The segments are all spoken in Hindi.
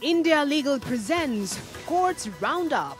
India Legal presents Courts Roundup.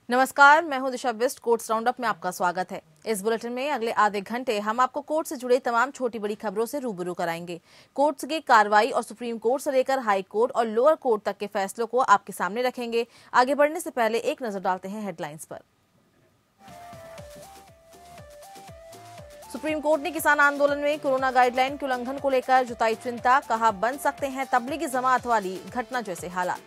नमस्कार, मैं हूं दिशा बिस्ट। कोर्ट्स राउंडअप में आपका स्वागत है। इस बुलेटिन में अगले आधे घंटे हम आपको कोर्ट से जुड़े तमाम छोटी बड़ी खबरों से रूबरू कराएंगे। कोर्ट्स की कार्रवाई और सुप्रीम कोर्ट से लेकर हाई कोर्ट और लोअर कोर्ट तक के फैसलों को आपके सामने रखेंगे। आगे बढ़ने से पहले एक नजर डालते हैं हेडलाइंस पर। सुप्रीम कोर्ट ने किसान आंदोलन में कोरोना गाइडलाइन के उल्लंघन को लेकर जताई चिंता, कहा बन सकते हैं तबलीगी जमात वाली घटना जैसे हालात।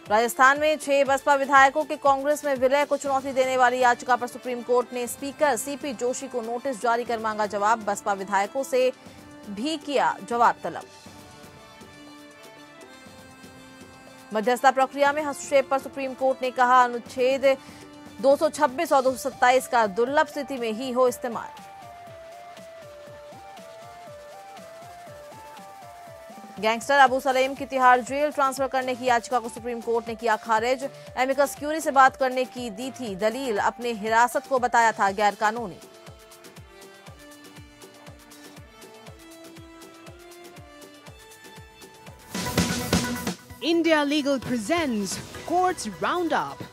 राजस्थान में 6 बसपा विधायकों के कांग्रेस में विलय को चुनौती देने वाली याचिका पर सुप्रीम कोर्ट ने स्पीकर सीपी जोशी को नोटिस जारी कर मांगा जवाब। बसपा विधायकों से भी किया जवाब तलब। मध्यस्थता प्रक्रिया में हस्तक्षेप पर सुप्रीम कोर्ट ने कहा अनुच्छेद 226 और 227 का दुर्लभ स्थिति में ही हो इस्तेमाल। गैंगस्टर अबू सलेम की तिहाड़ जेल ट्रांसफर करने की याचिका को सुप्रीम कोर्ट ने किया खारिज। एमिकस क्यूरी से बात करने की दी थी दलील, अपने हिरासत को बताया था गैर कानूनी। India Legal presents Courts Roundup.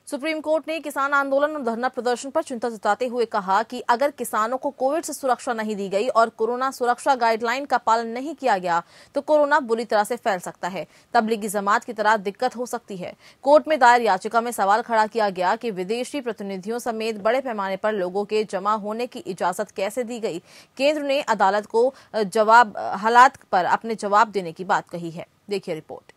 Supreme court ने किसान आंदोलन और धरना प्रदर्शन पर चिंता जताते हुए कहा कि अगर किसानों को कोविड से सुरक्षा नहीं दी गई और कोरोना सुरक्षा गाइडलाइन का पालन नहीं किया गया तो कोरोना बुरी तरह से फैल सकता है, तबलीगी जमात की तरह दिक्कत हो सकती है। कोर्ट में दायर याचिका में सवाल खड़ा किया गया कि विदेशी प्रतिनिधियों समेत बड़े पैमाने पर लोगों के जमा होने की इजाजत कैसे दी गई। केंद्र ने अदालत को हालात पर अपने जवाब देने की बात कही है। देखिए रिपोर्ट।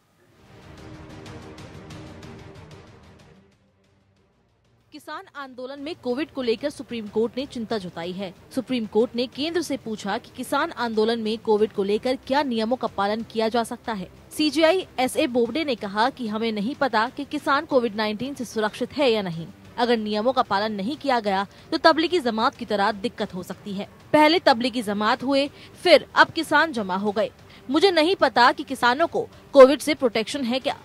किसान आंदोलन में कोविड को लेकर सुप्रीम कोर्ट ने चिंता जताई है। सुप्रीम कोर्ट ने केंद्र से पूछा कि किसान आंदोलन में कोविड को लेकर क्या नियमों का पालन किया जा सकता है। सीजीआई एसए बोबडे ने कहा कि हमें नहीं पता कि किसान कोविड-19 से सुरक्षित है या नहीं। अगर नियमों का पालन नहीं किया गया तो तबलीगी जमात की तरह दिक्कत हो सकती है। पहले तबलीगी जमात हुए, फिर अब किसान जमा हो गए। मुझे नहीं पता कि किसानों को कोविड से प्रोटेक्शन है क्या।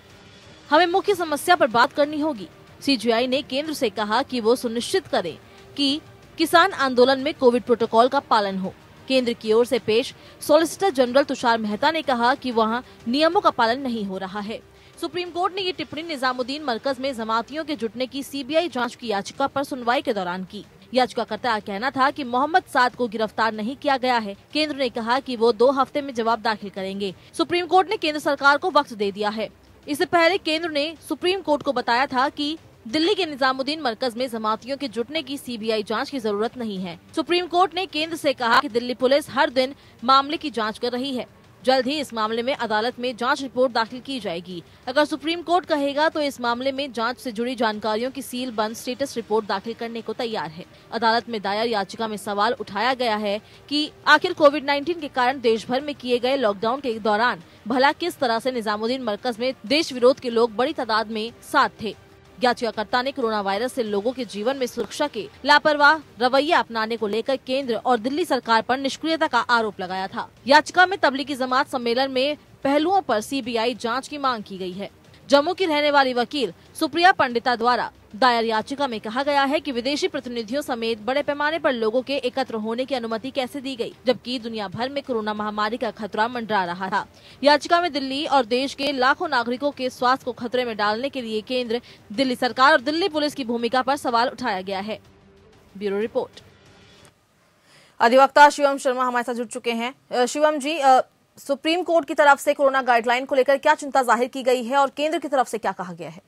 हमें मुख्य समस्या पर बात करनी होगी। सीजीआई ने केंद्र से कहा कि वो सुनिश्चित करें कि किसान आंदोलन में कोविड प्रोटोकॉल का पालन हो। केंद्र की ओर से पेश सॉलिसिटर जनरल तुषार मेहता ने कहा कि वहां नियमों का पालन नहीं हो रहा है। सुप्रीम कोर्ट ने ये टिप्पणी निजामुद्दीन मरकज में जमातियों के जुटने की सीबीआई जांच की याचिका पर सुनवाई के दौरान की। याचिकाकर्ता का कहना था कि मोहम्मद साद को गिरफ्तार नहीं किया गया है। केंद्र ने कहा कि वो 2 हफ्ते में जवाब दाखिल करेंगे। सुप्रीम कोर्ट ने केंद्र सरकार को वक्त दे दिया है। इससे पहले केंद्र ने सुप्रीम कोर्ट को बताया था कि दिल्ली के निजामुद्दीन मरकज में जमातियों के जुटने की सीबीआई जांच की जरूरत नहीं है। सुप्रीम कोर्ट ने केंद्र से कहा कि दिल्ली पुलिस हर दिन मामले की जांच कर रही है। जल्द ही इस मामले में अदालत में जांच रिपोर्ट दाखिल की जाएगी। अगर सुप्रीम कोर्ट कहेगा तो इस मामले में जांच से जुड़ी जानकारियों की सील बंद स्टेटस रिपोर्ट दाखिल करने को तैयार है। अदालत में दायर याचिका में सवाल उठाया गया है कि आखिर कोविड-19 के कारण देश भर में किए गए लॉकडाउन के दौरान भला किस तरह से निजामुद्दीन मरकज में देश विरोध के लोग बड़ी तादाद में साथ थे। याचिकाकर्ता ने कोरोना वायरस से लोगों के जीवन में सुरक्षा के लापरवाह रवैया अपनाने को लेकर केंद्र और दिल्ली सरकार पर निष्क्रियता का आरोप लगाया था। याचिका में तबलीगी जमात सम्मेलन में पहलुओं पर सीबीआई जांच की मांग की गई है। जम्मू की रहने वाली वकील सुप्रिया पंडिता द्वारा दायर याचिका में कहा गया है कि विदेशी प्रतिनिधियों समेत बड़े पैमाने पर लोगों के एकत्र होने की अनुमति कैसे दी गई, जबकि दुनिया भर में कोरोना महामारी का खतरा मंडरा रहा था। याचिका में दिल्ली और देश के लाखों नागरिकों के स्वास्थ्य को खतरे में डालने के लिए केंद्र, दिल्ली सरकार और दिल्ली पुलिस की भूमिका पर सवाल उठाया गया है। Bureau report. अधिवक्ता शिवम शर्मा हमारे साथ जुड़ चुके हैं। शिवम जी, सुप्रीम कोर्ट की तरफ से कोरोना गाइडलाइन को लेकर क्या चिंता जाहिर की गई है और केंद्र की तरफ से क्या कहा गया है?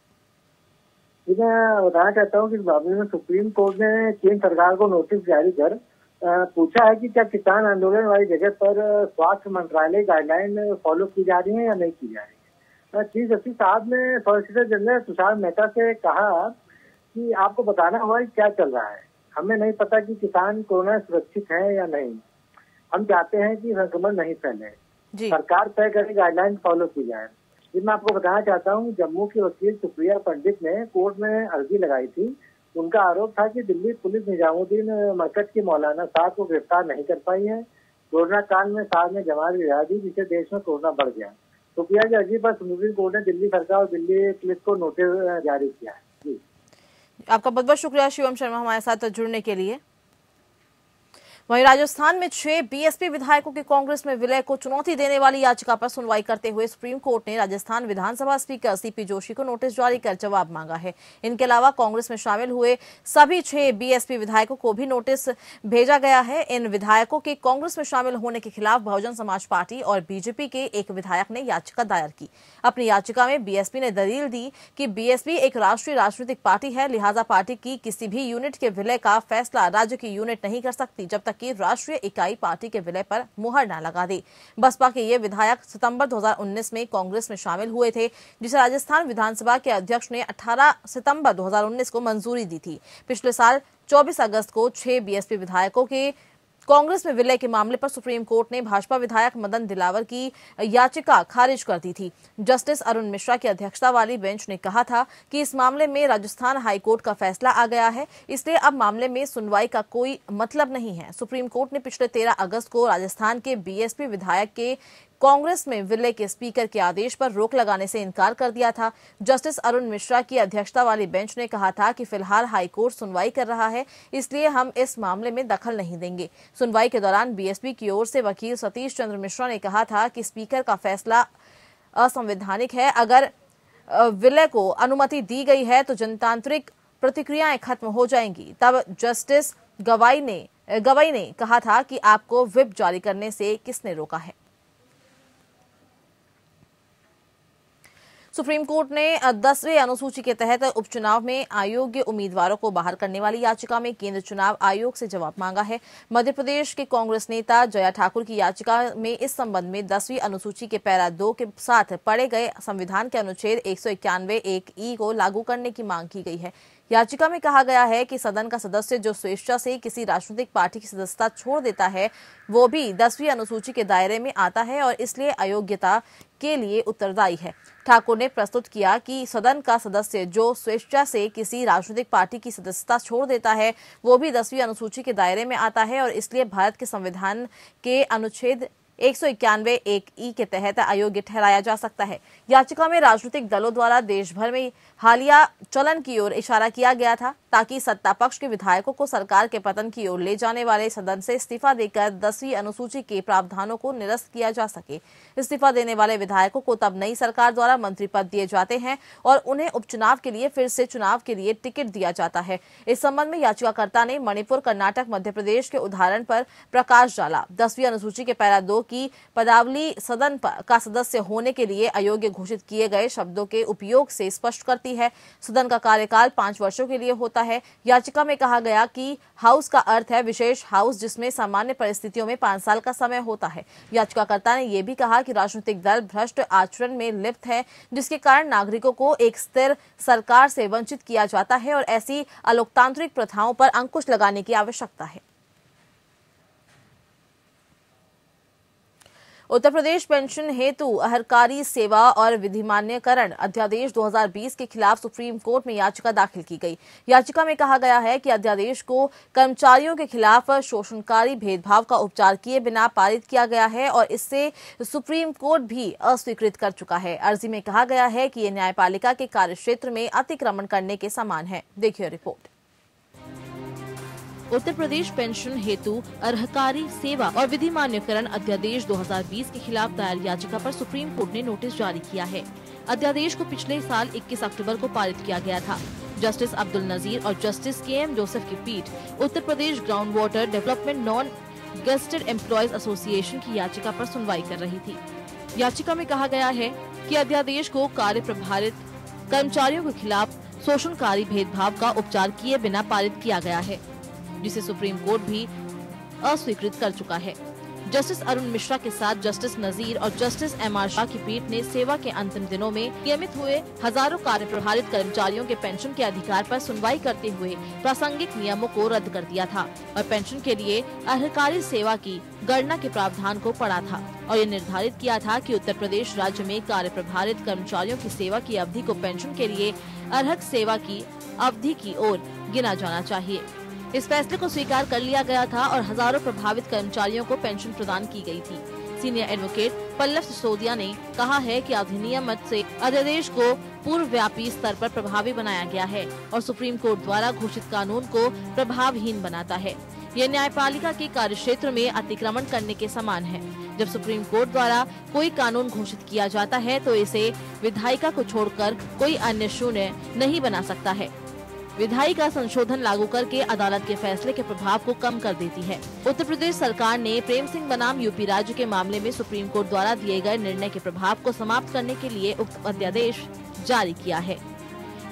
मैं बताना चाहता हूँ कि इस मामले में सुप्रीम कोर्ट ने केंद्र सरकार को नोटिस जारी कर पूछा है कि क्या किसान आंदोलन वाली जगह पर स्वास्थ्य मंत्रालय गाइडलाइन फॉलो की जा रही है या नहीं की जा रही है। चीफ जस्टिस साहब ने सॉलिसिटर जनरल तुषार मेहता से कहा कि आपको बताना होगा कि क्या चल रहा है। हमें नहीं पता कि किसान कोरोना सुरक्षित है या नहीं। हम चाहते हैं कि संक्रमण नहीं फैले, सरकार तय करे, गाइडलाइन फॉलो की जाए। ये मैं आपको बताना चाहता हूँ, जम्मू की वकील सुप्रिया पंडित ने कोर्ट में अर्जी लगाई थी। उनका आरोप था कि दिल्ली पुलिस निजामुद्दीन मरकज के मौलाना साहब को गिरफ्तार नहीं कर पाई है। कोरोना काल में साहब ने जमात गिरा दी, जिससे देश में कोरोना बढ़ गया। सुप्रिया की अर्जी पर सुप्रीम कोर्ट ने दिल्ली सरकार और दिल्ली पुलिस को नोटिस जारी किया है। जी, आपका बहुत बहुत शुक्रिया शिवम शर्मा हमारे साथ जुड़ने के लिए। वहीं राजस्थान में 6 बीएसपी विधायकों के कांग्रेस में विलय को चुनौती देने वाली याचिका पर सुनवाई करते हुए सुप्रीम कोर्ट ने राजस्थान विधानसभा स्पीकर सीपी जोशी को नोटिस जारी कर जवाब मांगा है। इनके अलावा कांग्रेस में शामिल हुए सभी 6 बीएसपी विधायकों को भी नोटिस भेजा गया है। इन विधायकों के कांग्रेस में शामिल होने के खिलाफ बहुजन समाज पार्टी और बीजेपी के एक विधायक ने याचिका दायर की। अपनी याचिका में बीएसपी ने दलील दी कि बीएसपी एक राष्ट्रीय राजनीतिक पार्टी है, लिहाजा पार्टी की किसी भी यूनिट के विलय का फैसला राज्य की यूनिट नहीं कर सकती जब तक कि राष्ट्रीय इकाई पार्टी के विलय पर मुहर न लगा दे। बसपा के ये विधायक सितंबर 2019 में कांग्रेस में शामिल हुए थे, जिसे राजस्थान विधानसभा के अध्यक्ष ने 18 सितंबर 2019 को मंजूरी दी थी। पिछले साल 24 अगस्त को 6 बीएसपी विधायकों के कांग्रेस में विलय के मामले पर सुप्रीम कोर्ट ने भाजपा विधायक मदन दिलावर की याचिका खारिज कर दी थी। जस्टिस अरुण मिश्रा की अध्यक्षता वाली बेंच ने कहा था कि इस मामले में राजस्थान हाईकोर्ट का फैसला आ गया है, इसलिए अब मामले में सुनवाई का कोई मतलब नहीं है। सुप्रीम कोर्ट ने पिछले 13 अगस्त को राजस्थान के बीएसपी विधायक के कांग्रेस में विलय के स्पीकर के आदेश पर रोक लगाने से इनकार कर दिया था। जस्टिस अरुण मिश्रा की अध्यक्षता वाली बेंच ने कहा था कि फिलहाल हाईकोर्ट सुनवाई कर रहा है, इसलिए हम इस मामले में दखल नहीं देंगे। सुनवाई के दौरान बीएसपी की ओर से वकील सतीश चंद्र मिश्रा ने कहा था कि स्पीकर का फैसला असंवैधानिक है। अगर विलय को अनुमति दी गई है तो जनतांत्रिक प्रतिक्रियाएं खत्म हो जाएंगी। तब जस्टिस गवाई ने कहा था कि आपको व्हिप जारी करने से किसने रोका है। सुप्रीम कोर्ट ने 10वीं अनुसूची के तहत उपचुनाव में अयोग्य उम्मीदवारों को बाहर करने वाली याचिका में केंद्र चुनाव आयोग से जवाब मांगा है। मध्य प्रदेश के कांग्रेस नेता जया ठाकुर की याचिका में इस संबंध में 10वीं अनुसूची के पैरा 2 के साथ पढ़े गए संविधान के अनुच्छेद 191(1)(e) को लागू करने की मांग की गई है। याचिका में कहा गया है कि सदन का सदस्य जो स्वेच्छा से किसी राजनीतिक पार्टी की सदस्यता छोड़ देता है वो भी 10वीं अनुसूची के दायरे में आता है और इसलिए अयोग्यता के लिए उत्तरदायी है। ठाकुर ने प्रस्तुत किया कि सदन का सदस्य जो स्वेच्छा से किसी राजनीतिक पार्टी की सदस्यता छोड़ देता है वो भी 10वीं अनुसूची के दायरे में आता है और इसलिए भारत के संविधान के अनुच्छेद 191(1)(e) के तहत अयोग्य ठहराया जा सकता है। याचिका में राजनीतिक दलों द्वारा देश भर में हालिया चलन की ओर इशारा किया गया था ताकि सत्ता पक्ष के विधायकों को सरकार के पतन की ओर ले जाने वाले सदन से इस्तीफा देकर 10वीं अनुसूची के प्रावधानों को निरस्त किया जा सके। इस्तीफा देने वाले विधायकों को तब नई सरकार द्वारा मंत्री पद दिए जाते हैं और उन्हें उपचुनाव के लिए फिर से चुनाव के लिए टिकट दिया जाता है। इस संबंध में याचिकाकर्ता ने मणिपुर, कर्नाटक, मध्य प्रदेश के उदाहरण पर प्रकाश डाला। 10वीं अनुसूची के पैरा 2 की पदावली सदन का सदस्य होने के लिए अयोग्य घोषित किए गए शब्दों के उपयोग से स्पष्ट करती है। सदन का कार्यकाल 5 वर्षों के लिए होता है। याचिका में कहा गया कि हाउस का अर्थ है विशेष हाउस जिसमें सामान्य परिस्थितियों में 5 साल का समय होता है। याचिकाकर्ता ने यह भी कहा कि राजनीतिक दल भ्रष्ट आचरण में लिप्त है जिसके कारण नागरिकों को एक स्थिर सरकार से वंचित किया जाता है और ऐसी अलोकतांत्रिक प्रथाओं पर अंकुश लगाने की आवश्यकता है। उत्तर प्रदेश पेंशन हेतु अहर्कारी सेवा और विधिमान्यकरण अध्यादेश 2020 के खिलाफ सुप्रीम कोर्ट में याचिका दाखिल की गई। याचिका में कहा गया है कि अध्यादेश को कर्मचारियों के खिलाफ शोषणकारी भेदभाव का उपचार किए बिना पारित किया गया है और इससे सुप्रीम कोर्ट भी अस्वीकृत कर चुका है। अर्जी में कहा गया है कि ये न्यायपालिका के कार्यक्षेत्र में अतिक्रमण करने के समान है। देखिए रिपोर्ट। उत्तर प्रदेश पेंशन हेतु अर्हकारी सेवा और विधिमान्यकरण अध्यादेश 2020 के खिलाफ दायर याचिका पर सुप्रीम कोर्ट ने नोटिस जारी किया है। अध्यादेश को पिछले साल 21 अक्टूबर को पारित किया गया था। जस्टिस अब्दुल नजीर और जस्टिस के.एम. जोसेफ की पीठ Uttar Pradesh ground water development non gazetted employees association की याचिका पर सुनवाई कर रही थी। याचिका में कहा गया है कि अध्यादेश को कार्य प्रभारित कर्मचारियों के खिलाफ शोषणकारी भेदभाव का उपचार किए बिना पारित किया गया है, जिसे सुप्रीम कोर्ट भी अस्वीकृत कर चुका है। जस्टिस अरुण मिश्रा के साथ जस्टिस नजीर और जस्टिस एम.आर. शाह की पीठ ने सेवा के अंतिम दिनों में नियमित हुए हजारों कार्य प्रभारित कर्मचारियों के पेंशन के अधिकार पर सुनवाई करते हुए प्रासंगिक नियमों को रद्द कर दिया था और पेंशन के लिए अर्हकारी सेवा की गणना के प्रावधान को पढ़ा था और ये निर्धारित किया था कि उत्तर प्रदेश राज्य में कार्य प्रभारित कर्मचारियों की सेवा की अवधि को पेंशन के लिए अर्हक सेवा की अवधि की ओर गिना जाना चाहिए। इस फैसले को स्वीकार कर लिया गया था और हजारों प्रभावित कर्मचारियों को पेंशन प्रदान की गई थी। सीनियर एडवोकेट पल्लव सिसोदिया ने कहा है कि अधिनियम से अध्यादेश को पूर्व व्यापी स्तर पर प्रभावी बनाया गया है और सुप्रीम कोर्ट द्वारा घोषित कानून को प्रभावहीन बनाता है। यह न्यायपालिका के कार्यक्षेत्र में अतिक्रमण करने के समान है। जब सुप्रीम कोर्ट द्वारा कोई कानून घोषित किया जाता है तो इसे विधायिका को छोड़कर कोई अन्य शून्य नहीं बना सकता है। विधायिका संशोधन लागू करके अदालत के फैसले के प्रभाव को कम कर देती है। उत्तर प्रदेश सरकार ने प्रेम सिंह बनाम यूपी राज्य के मामले में सुप्रीम कोर्ट द्वारा दिए गए निर्णय के प्रभाव को समाप्त करने के लिए उक्त अध्यादेश जारी किया है।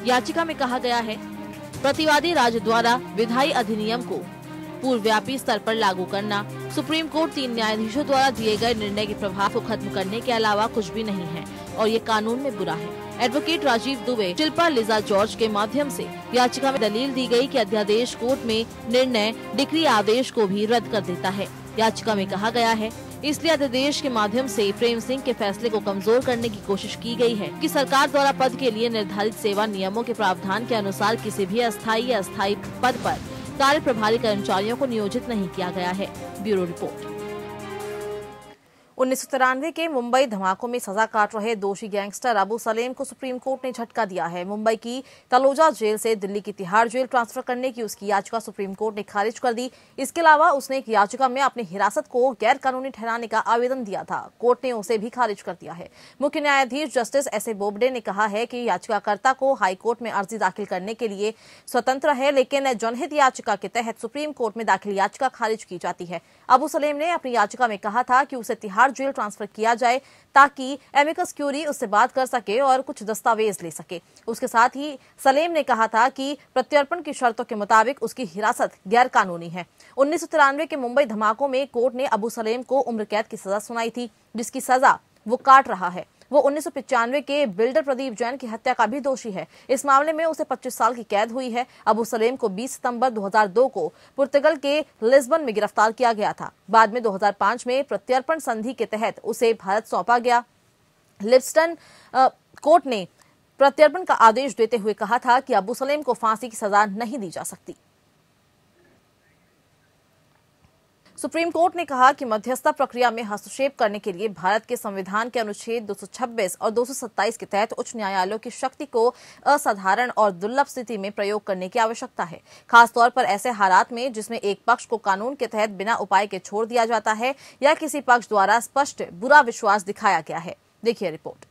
याचिका में कहा गया है, प्रतिवादी राज्य द्वारा विधायी अधिनियम को पूर्वव्यापी स्तर पर लागू करना सुप्रीम कोर्ट 3 न्यायाधीशों द्वारा दिए गए निर्णय के प्रभाव को खत्म करने के अलावा कुछ भी नहीं है और ये कानून में बुरा है। एडवोकेट राजीव दुबे, शिल्पा लिजा जॉर्ज के माध्यम से याचिका में दलील दी गई कि अध्यादेश कोर्ट में निर्णय डिक्री आदेश को भी रद्द कर देता है। याचिका में कहा गया है, इसलिए अध्यादेश के माध्यम से प्रेम सिंह के फैसले को कमजोर करने की कोशिश की गई है कि सरकार द्वारा पद के लिए निर्धारित सेवा नियमों के प्रावधान के अनुसार किसी भी अस्थायी या अस्थायी पद पर कार्य प्रभारी कर्मचारियों को नियोजित नहीं किया गया है। Bureau report. 1993 के मुंबई धमाकों में सजा काट रहे दोषी गैंगस्टर अबू सलेम को सुप्रीम कोर्ट ने झटका दिया है। मुंबई की तलोजा जेल से दिल्ली की तिहाड़ जेल ट्रांसफर करने की उसकी याचिका सुप्रीम कोर्ट ने खारिज कर दी। इसके अलावा उसने एक याचिका में अपनी हिरासत को गैर कानूनी ठहराने का आवेदन दिया था। कोर्ट ने उसे भी खारिज कर दिया है। मुख्य न्यायाधीश जस्टिस एस.ए. बोबडे ने कहा है कि याचिकाकर्ता को हाईकोर्ट में अर्जी दाखिल करने के लिए स्वतंत्र है, लेकिन जनहित याचिका के तहत सुप्रीम कोर्ट में दाखिल याचिका खारिज की जाती है। अबू सलेम ने अपनी याचिका में कहा था कि उसे तिहाड़ जेल ट्रांसफर किया जाए ताकि एमिकस क्यूरी उससे बात कर सके और कुछ दस्तावेज ले सके। उसके साथ ही सलेम ने कहा था कि प्रत्यर्पण की शर्तों के मुताबिक उसकी हिरासत गैर कानूनी है। 1993 के मुंबई धमाकों में कोर्ट ने अबू सलेम को उम्र कैद की सजा सुनाई थी, जिसकी सजा वो काट रहा है। वो 1995 के बिल्डर प्रदीप जैन की हत्या का भी दोषी है। इस मामले में उसे 25 साल की कैद हुई है। अबू सलेम को 20 सितंबर 2002 को पुर्तगाल के लिस्बन में गिरफ्तार किया गया था। बाद में 2005 में प्रत्यर्पण संधि के तहत उसे भारत सौंपा गया। लिस्बन कोर्ट ने प्रत्यर्पण का आदेश देते हुए कहा था कि अबू सलेम को फांसी की सजा नहीं दी जा सकती। सुप्रीम कोर्ट ने कहा कि मध्यस्थता प्रक्रिया में हस्तक्षेप करने के लिए भारत के संविधान के अनुच्छेद 226 और 227 के तहत उच्च न्यायालयों की शक्ति को असाधारण और दुर्लभ स्थिति में प्रयोग करने की आवश्यकता है, खासतौर पर ऐसे हालात में जिसमें एक पक्ष को कानून के तहत बिना उपाय के छोड़ दिया जाता है या किसी पक्ष द्वारा स्पष्ट बुरा विश्वास दिखाया गया है। देखिए रिपोर्ट।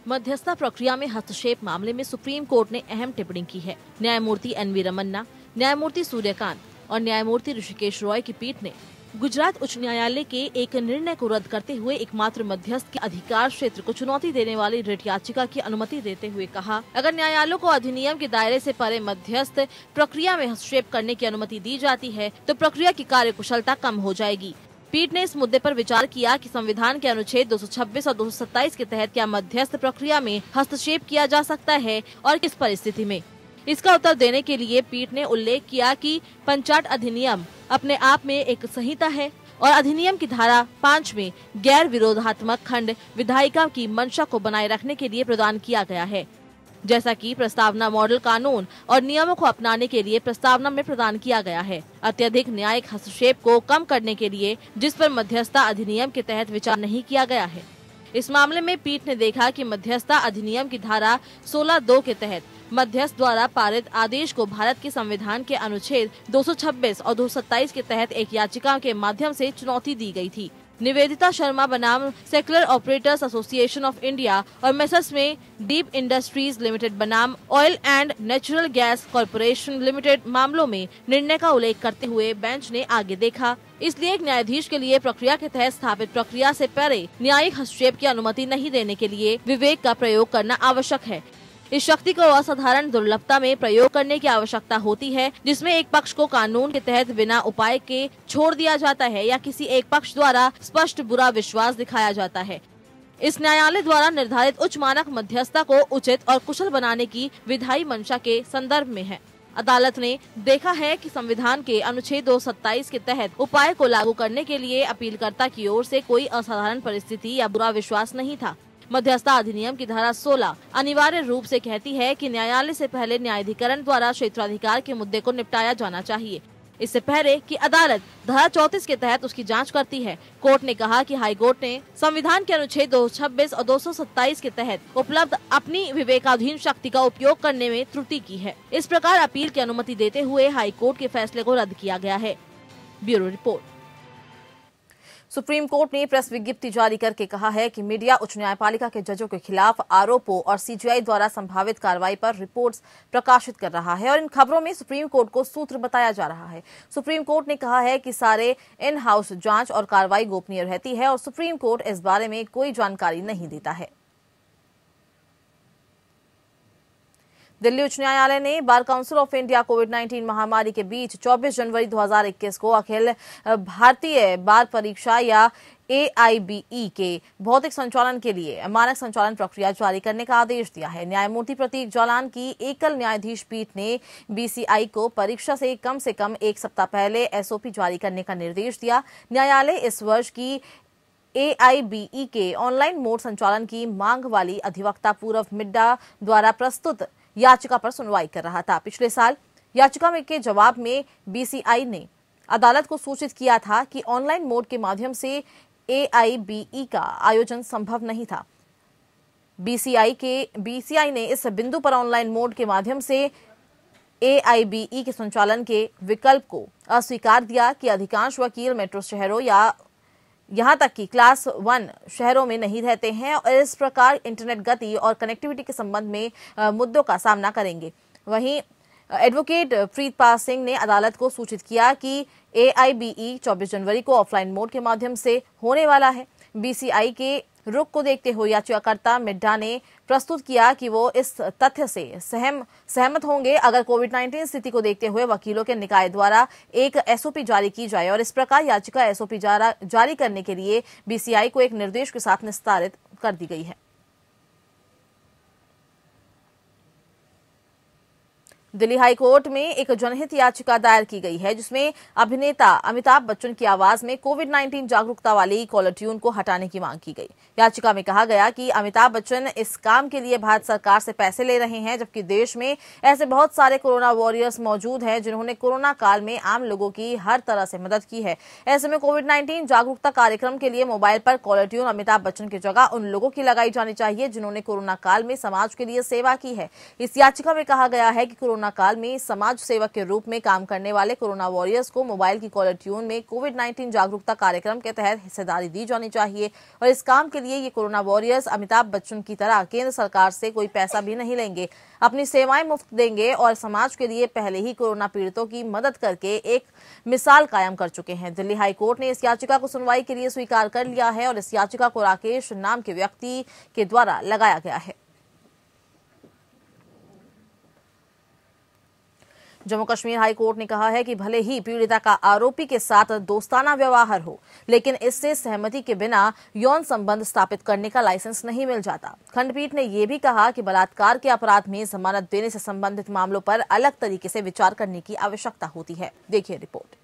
मध्यस्थता प्रक्रिया में हस्तक्षेप मामले में सुप्रीम कोर्ट ने अहम टिप्पणी की है। न्यायमूर्ति एन.वी. रमन्ना, न्यायमूर्ति सूर्यकांत और न्यायमूर्ति ऋषिकेश रॉय की पीठ ने गुजरात उच्च न्यायालय के एक निर्णय को रद्द करते हुए एकमात्र मध्यस्थ के अधिकार क्षेत्र को चुनौती देने वाली रिट याचिका की अनुमति देते हुए कहा, अगर न्यायालयों को अधिनियम के दायरे से परे मध्यस्थ प्रक्रिया में हस्तक्षेप करने की अनुमति दी जाती है तो प्रक्रिया की कार्यकुशलता कम हो जाएगी। पीठ ने इस मुद्दे पर विचार किया कि संविधान के अनुच्छेद 226 और 227 के तहत क्या मध्यस्थ प्रक्रिया में हस्तक्षेप किया जा सकता है और किस परिस्थिति में। इसका उत्तर देने के लिए पीठ ने उल्लेख किया कि पंचायत अधिनियम अपने आप में एक संहिता है और अधिनियम की धारा 5 में गैर विरोधात्मक खंड विधायिका की मंशा को बनाए रखने के लिए प्रदान किया गया है, जैसा कि प्रस्तावना मॉडल कानून और नियमों को अपनाने के लिए प्रस्तावना में प्रदान किया गया है। अत्यधिक न्यायिक हस्तक्षेप को कम करने के लिए जिस पर मध्यस्थता अधिनियम के तहत विचार नहीं किया गया है। इस मामले में पीठ ने देखा कि मध्यस्थता अधिनियम की धारा 16(2) के तहत मध्यस्थ द्वारा पारित आदेश को भारत के संविधान के अनुच्छेद 226 और 227 के तहत एक याचिका के माध्यम से चुनौती दी गई थी। निवेदिता शर्मा बनाम secular operators association of India और मेसर्स में डीप इंडस्ट्रीज लिमिटेड बनाम oil and natural gas corporation limited मामलों में निर्णय का उल्लेख करते हुए बेंच ने आगे देखा। इसलिए एक न्यायाधीश के लिए प्रक्रिया के तहत स्थापित प्रक्रिया से परे न्यायिक हस्तक्षेप की अनुमति नहीं देने के लिए विवेक का प्रयोग करना आवश्यक है। इस शक्ति को असाधारण दुर्लभता में प्रयोग करने की आवश्यकता होती है, जिसमें एक पक्ष को कानून के तहत बिना उपाय के छोड़ दिया जाता है या किसी एक पक्ष द्वारा स्पष्ट बुरा विश्वास दिखाया जाता है। इस न्यायालय द्वारा निर्धारित उच्च मानक मध्यस्थता को उचित और कुशल बनाने की विधायी मंशा के संदर्भ में है। अदालत ने देखा है कि संविधान के अनुच्छेद 227 के तहत उपाय को लागू करने के लिए अपीलकर्ता की ओर से कोई असाधारण परिस्थिति या बुरा विश्वास नहीं था। मध्यस्थता अधिनियम की धारा 16 अनिवार्य रूप से कहती है कि न्यायालय से पहले न्यायाधिकरण द्वारा क्षेत्राधिकार के मुद्दे को निपटाया जाना चाहिए, इससे पहले कि अदालत धारा 34 के तहत उसकी जांच करती है। कोर्ट ने कहा कि हाई कोर्ट ने संविधान के अनुच्छेद 226 और 227 के तहत उपलब्ध अपनी विवेकाधीन शक्ति का उपयोग करने में त्रुटि की है। इस प्रकार अपील की अनुमति देते हुए हाई कोर्ट के फैसले को रद्द किया गया है। Bureau report. सुप्रीम कोर्ट ने प्रेस विज्ञप्ति जारी करके कहा है कि मीडिया उच्च न्यायपालिका के जजों के खिलाफ आरोपों और सीजीआई द्वारा संभावित कार्रवाई पर रिपोर्ट्स प्रकाशित कर रहा है और इन खबरों में सुप्रीम कोर्ट को सूत्र बताया जा रहा है। सुप्रीम कोर्ट ने कहा है कि सारे इन हाउस जांच और कार्रवाई गोपनीय रहती है और सुप्रीम कोर्ट इस बारे में कोई जानकारी नहीं देता है। दिल्ली उच्च न्यायालय ने बार काउंसिल ऑफ इंडिया कोविड-19 महामारी के बीच 24 जनवरी 2021 को अखिल भारतीय बार परीक्षा या AIBE के भौतिक संचालन के लिए मानक संचालन प्रक्रिया जारी करने का आदेश दिया है। न्यायमूर्ति प्रतीक जालान की एकल न्यायाधीश पीठ ने BCI को परीक्षा से कम एक सप्ताह पहले SOP जारी करने का निर्देश दिया। न्यायालय इस वर्ष की AIBE के ऑनलाइन मोड संचालन की मांग वाली अधिवक्ता पूर्व मिड्डा द्वारा प्रस्तुत याचिका पर सुनवाई कर रहा था। पिछले साल याचिका के जवाब में BCI ने अदालत को सूचित किया था कि ऑनलाइन मोड के माध्यम से AIBE का आयोजन संभव नहीं था। BCI ने इस बिंदु पर ऑनलाइन मोड के माध्यम से AIBE के संचालन के विकल्प को अस्वीकार दिया कि अधिकांश वकील मेट्रो शहरों या यहाँ तक कि क्लास 1 शहरों में नहीं रहते हैं और इस प्रकार इंटरनेट गति और कनेक्टिविटी के संबंध में मुद्दों का सामना करेंगे। वहीं एडवोकेट प्रीतपाल सिंह ने अदालत को सूचित किया कि AIBE 24 जनवरी को ऑफलाइन मोड के माध्यम से होने वाला है। BCI के रुख को देखते हुए याचिकाकर्ता मिड्डा ने प्रस्तुत किया कि वो इस तथ्य से सहमत होंगे अगर कोविड-19 स्थिति को देखते हुए वकीलों के निकाय द्वारा एक SOP जारी की जाए और इस प्रकार याचिका SOP जारी करने के लिए BCI को एक निर्देश के साथ निस्तारित कर दी गई है। दिल्ली हाई कोर्ट में एक जनहित याचिका दायर की गई है जिसमें अभिनेता अमिताभ बच्चन की आवाज में कोविड-19 जागरूकता वाली कॉलर ट्यून को हटाने की मांग की गई। याचिका में कहा गया कि अमिताभ बच्चन इस काम के लिए भारत सरकार से पैसे ले रहे हैं, जबकि देश में ऐसे बहुत सारे कोरोना वॉरियर्स मौजूद हैं जिन्होंने कोरोना काल में आम लोगों की हर तरह से मदद की है। ऐसे में कोविड-19 जागरूकता कार्यक्रम के लिए मोबाइल पर कॉलर ट्यून अमिताभ बच्चन की जगह उन लोगों की लगाई जानी चाहिए जिन्होंने कोरोना काल में समाज के लिए सेवा की है। इस याचिका में कहा गया है कि कोरोना काल में समाज सेवक के रूप में काम करने वाले कोरोना वॉरियर्स को मोबाइल की कॉलर ट्यून में कोविड-19 जागरूकता कार्यक्रम के तहत हिस्सेदारी दी जानी चाहिए और इस काम के लिए ये कोरोना वॉरियर्स अमिताभ बच्चन की तरह केंद्र सरकार से कोई पैसा भी नहीं लेंगे, अपनी सेवाएं मुफ्त देंगे और समाज के लिए पहले ही कोरोना पीड़ितों की मदद करके एक मिसाल कायम कर चुके हैं। दिल्ली हाई कोर्ट ने इस याचिका को सुनवाई के लिए स्वीकार कर लिया है और इस याचिका को राकेश नाम के व्यक्ति के द्वारा लगाया गया है। जम्मू कश्मीर हाई कोर्ट ने कहा है कि भले ही पीड़िता का आरोपी के साथ दोस्ताना व्यवहार हो, लेकिन इससे सहमति के बिना यौन संबंध स्थापित करने का लाइसेंस नहीं मिल जाता। खंडपीठ ने यह भी कहा कि बलात्कार के अपराध में जमानत देने से संबंधित मामलों पर अलग तरीके से विचार करने की आवश्यकता होती है। देखिए report.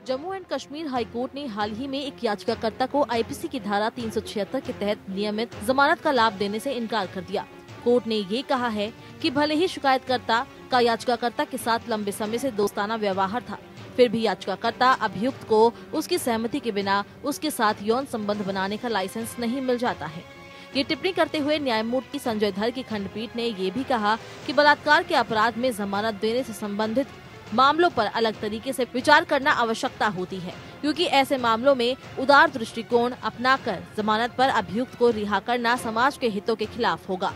Jammu and Kashmir high court ने हाल ही में एक याचिकाकर्ता को IPC की धारा 376 के तहत नियमित जमानत का लाभ देने से इनकार कर दिया। कोर्ट ने ये कहा है कि भले ही शिकायतकर्ता का याचिकाकर्ता के साथ लंबे समय से दोस्ताना व्यवहार था, फिर भी याचिकाकर्ता अभियुक्त को उसकी सहमति के बिना उसके साथ यौन संबंध बनाने का लाइसेंस नहीं मिल जाता है। ये टिप्पणी करते हुए न्यायमूर्ति संजय धर की खंडपीठ ने ये भी कहा कि बलात्कार के अपराध में जमानत देने से संबंधित मामलों पर अलग तरीके से विचार करना आवश्यकता होती है, क्योंकि ऐसे मामलों में उदार दृष्टिकोण अपनाकर जमानत पर अभियुक्त को रिहा करना समाज के हितों के खिलाफ होगा।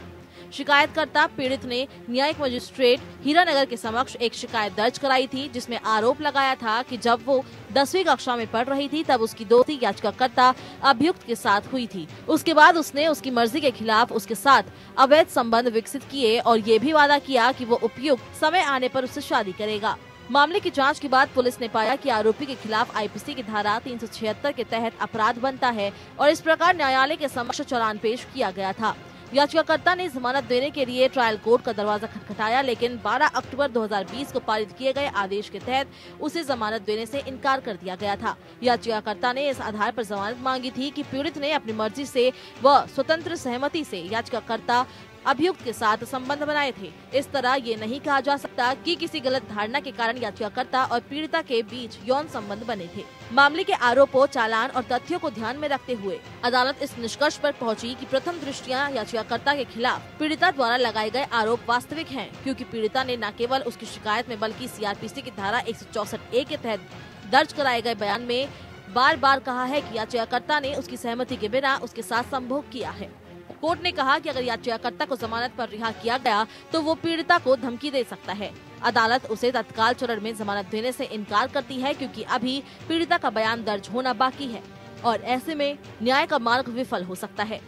शिकायतकर्ता पीड़ित ने न्यायिक मजिस्ट्रेट हीरानगर के समक्ष एक शिकायत दर्ज कराई थी, जिसमें आरोप लगाया था कि जब वो 10वीं कक्षा में पढ़ रही थी तब उसकी दोस्ती याचिकाकर्ता अभियुक्त के साथ हुई थी। उसके बाद उसने उसकी मर्जी के खिलाफ उसके साथ अवैध संबंध विकसित किए और ये भी वादा किया कि वो उपयुक्त समय आने पर उससे शादी करेगा। मामले की जांच के बाद पुलिस ने पाया कि आरोपी के खिलाफ आईपीसी की धारा 376 के तहत अपराध बनता है और इस प्रकार न्यायालय के समक्ष चालान पेश किया गया था। याचिकाकर्ता ने जमानत देने के लिए ट्रायल कोर्ट का दरवाजा खटखटाया, लेकिन 12 अक्टूबर 2020 को पारित किए गए आदेश के तहत उसे जमानत देने से इनकार कर दिया गया था। याचिकाकर्ता ने इस आधार पर जमानत मांगी थी कि पीड़ित ने अपनी मर्जी से व स्वतंत्र सहमति से याचिकाकर्ता अभियुक्त के साथ संबंध बनाए थे। इस तरह ये नहीं कहा जा सकता कि किसी गलत धारणा के कारण याचिकाकर्ता और पीड़िता के बीच यौन संबंध बने थे। मामले के आरोपों, चालान और तथ्यों को ध्यान में रखते हुए अदालत इस निष्कर्ष पर पहुंची कि प्रथम दृष्टया याचिकाकर्ता के खिलाफ पीड़िता द्वारा लगाए गए आरोप वास्तविक हैं, क्योंकि पीड़िता ने न केवल उसकी शिकायत में बल्कि सीआरपीसी की धारा 164A के तहत दर्ज कराए गए बयान में बार बार कहा है कि याचिकाकर्ता ने उसकी सहमति के बिना उसके साथ संभोग किया है। कोर्ट ने कहा कि अगर याचिकाकर्ता को जमानत पर रिहा किया गया तो वो पीड़िता को धमकी दे सकता है। अदालत उसे तत्काल चरण में जमानत देने से इनकार करती है, क्योंकि अभी पीड़िता का बयान दर्ज होना बाकी है और ऐसे में न्याय का मार्ग विफल हो सकता है।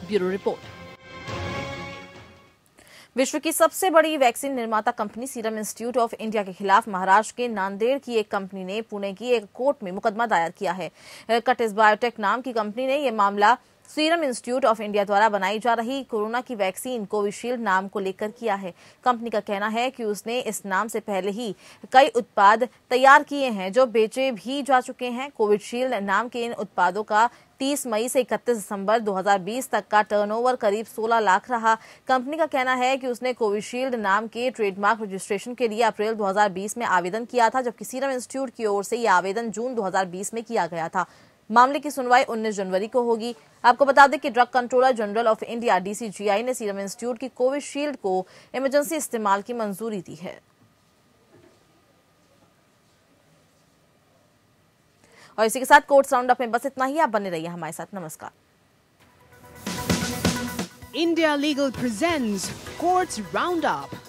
Bureau report. विश्व की सबसे बड़ी वैक्सीन निर्माता company serum institute of India के खिलाफ महाराष्ट्र के नांदेड़ की एक कंपनी ने पुणे की एक कोर्ट में मुकदमा दायर किया है। कटिस बायोटेक नाम की कंपनी ने यह मामला सीरम इंस्टीट्यूट ऑफ इंडिया द्वारा बनाई जा रही कोरोना की वैक्सीन कोविशील्ड नाम को लेकर किया है। कंपनी का कहना है कि उसने इस नाम से पहले ही कई उत्पाद तैयार किए हैं जो बेचे भी जा चुके हैं। कोविशील्ड नाम के इन उत्पादों का 30 मई से 31 दिसंबर 2020 तक का टर्नओवर करीब 16 लाख रहा। कंपनी का कहना है कि उसने कोविशील्ड नाम के ट्रेडमार्क रजिस्ट्रेशन के लिए अप्रैल 2020 में आवेदन किया था, जबकि सीरम इंस्टीट्यूट की ओर से यह आवेदन जून 2020 में किया गया था। मामले की सुनवाई 19 जनवरी को होगी। आपको बता दें कि drug controller general of India DCGI ने सीरम इंस्टीट्यूट की कोविशील्ड को इमरजेंसी इस्तेमाल की मंजूरी दी है। और इसी के साथ कोर्ट्स राउंड अप में बस इतना ही। आप बने रहिए हमारे साथ। नमस्कार। India Legal presents Courts Roundup.